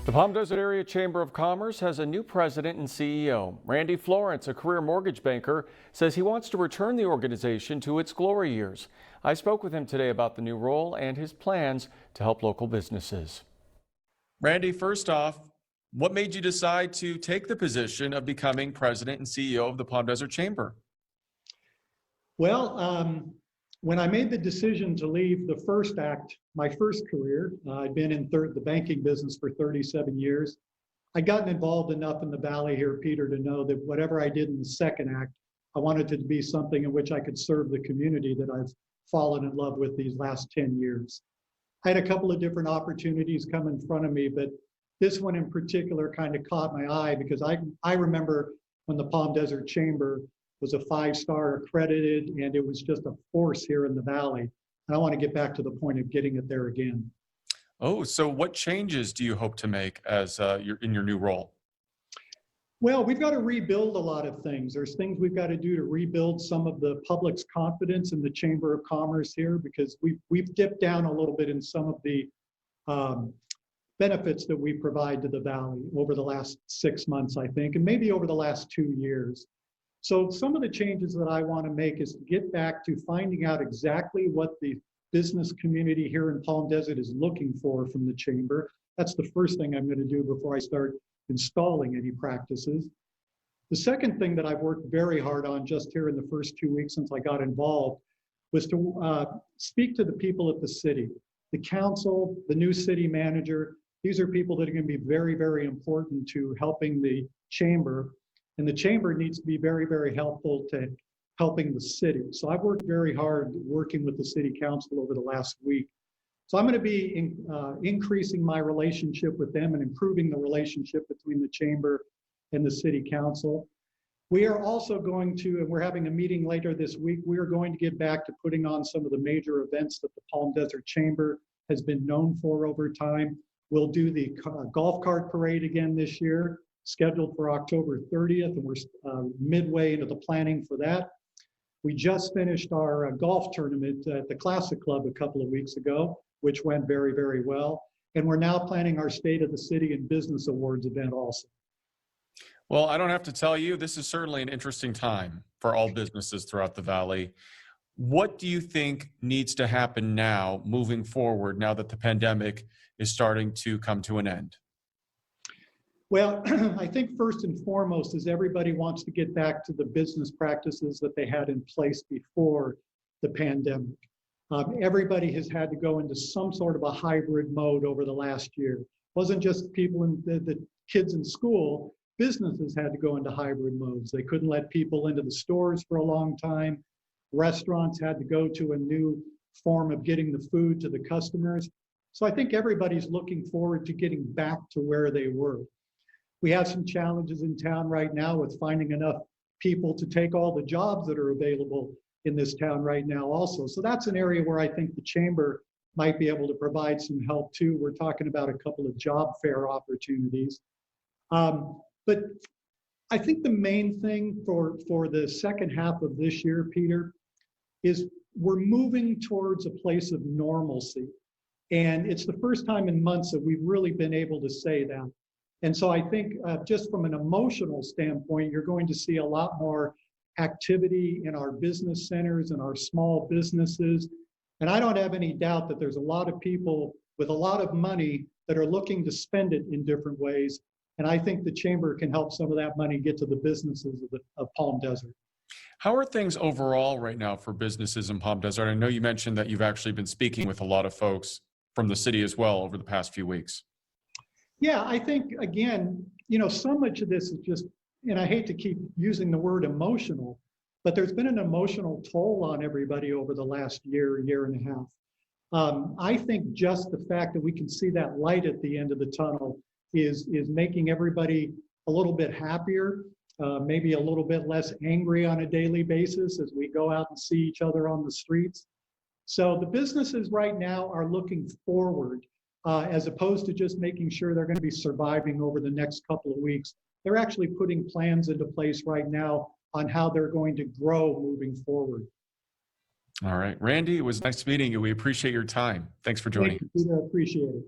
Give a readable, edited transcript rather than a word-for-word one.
The Palm Desert Area Chamber of Commerce has a new president and CEO. Randy Florence, a career mortgage banker, says he wants to return the organization to its glory years. I spoke with him today about the new role and his plans to help local businesses. Randy, first off, what made you decide to take the position of becoming president and CEO of the Palm Desert Chamber? Well, when I made the decision to leave the first act, my first career, I'd been in the banking business for 37 years. I'd gotten involved enough in the Valley here, Peter, to know that whatever I did in the second act, I wanted it to be something in which I could serve the community that I've fallen in love with these last 10 years. I had a couple of different opportunities come in front of me, but this one in particular kind of caught my eye because I remember when the Palm Desert Chamber was a 5-star accredited, and it was just a force here in the Valley. And I want to get back to the point of getting it there again. Oh, so what changes do you hope to make as you're in your new role? Well, we've got to rebuild a lot of things. There's things we've got to do to rebuild some of the public's confidence in the Chamber of Commerce here, because we've dipped down a little bit in some of the benefits that we provide to the Valley over the last 6 months, I think, and maybe over the last 2 years. So some of the changes that I want to make is to get back to finding out exactly what the business community here in Palm Desert is looking for from the Chamber. That's the first thing I'm going to do before I start installing any practices. The second thing that I've worked very hard on just here in the first 2 weeks since I got involved was to speak to the people at the city, the council, the new city manager. These are people that are going to be very, very important to helping the Chamber. And the Chamber needs to be very, very helpful to helping the city. So I've worked very hard working with the City Council over the last week. So I'm going to be increasing my relationship with them and improving the relationship between the Chamber and the City Council. We are also going to, and we're having a meeting later this week, we are going to get back to putting on some of the major events that the Palm Desert Chamber has been known for over time. We'll do the golf cart parade again this year, scheduled for October 30th, and we're midway into the planning for that. We just finished our golf tournament at the Classic Club a couple of weeks ago, which went very, very well. And we're now planning our State of the City and Business Awards event also. Well, I don't have to tell you, this is certainly an interesting time for all businesses throughout the Valley. What do you think needs to happen now, moving forward, now that the pandemic is starting to come to an end? Well, I think first and foremost is everybody wants to get back to the business practices that they had in place before the pandemic. Everybody has had to go into some sort of a hybrid mode over the last year. It wasn't just people in the kids in school, businesses had to go into hybrid modes. They couldn't let people into the stores for a long time. Restaurants had to go to a new form of getting the food to the customers. So I think everybody's looking forward to getting back to where they were. We have some challenges in town right now with finding enough people to take all the jobs that are available in this town right now also. So that's an area where I think the Chamber might be able to provide some help too. We're talking about a couple of job fair opportunities. But I think the main thing for the second half of this year, Peter, is we're moving towards a place of normalcy. And it's the first time in months that we've really been able to say that. And so I think just from an emotional standpoint, you're going to see a lot more activity in our business centers and our small businesses. And I don't have any doubt that there's a lot of people with a lot of money that are looking to spend it in different ways. And I think the Chamber can help some of that money get to the businesses of Palm Desert. How are things overall right now for businesses in Palm Desert? I know you mentioned that you've actually been speaking with a lot of folks from the city as well over the past few weeks. Yeah, I think, again, so much of this is just, and I hate to keep using the word emotional, but there's been an emotional toll on everybody over the last year and a half. I think just the fact that we can see that light at the end of the tunnel is making everybody a little bit happier, maybe a little bit less angry on a daily basis as we go out and see each other on the streets. So the businesses right now are looking forward. As opposed to just making sure they're going to be surviving over the next couple of weeks. They're actually putting plans into place right now on how they're going to grow moving forward. All right. Randy, it was nice meeting you. We appreciate your time. Thanks for joining. Thank you, Peter. I appreciate it.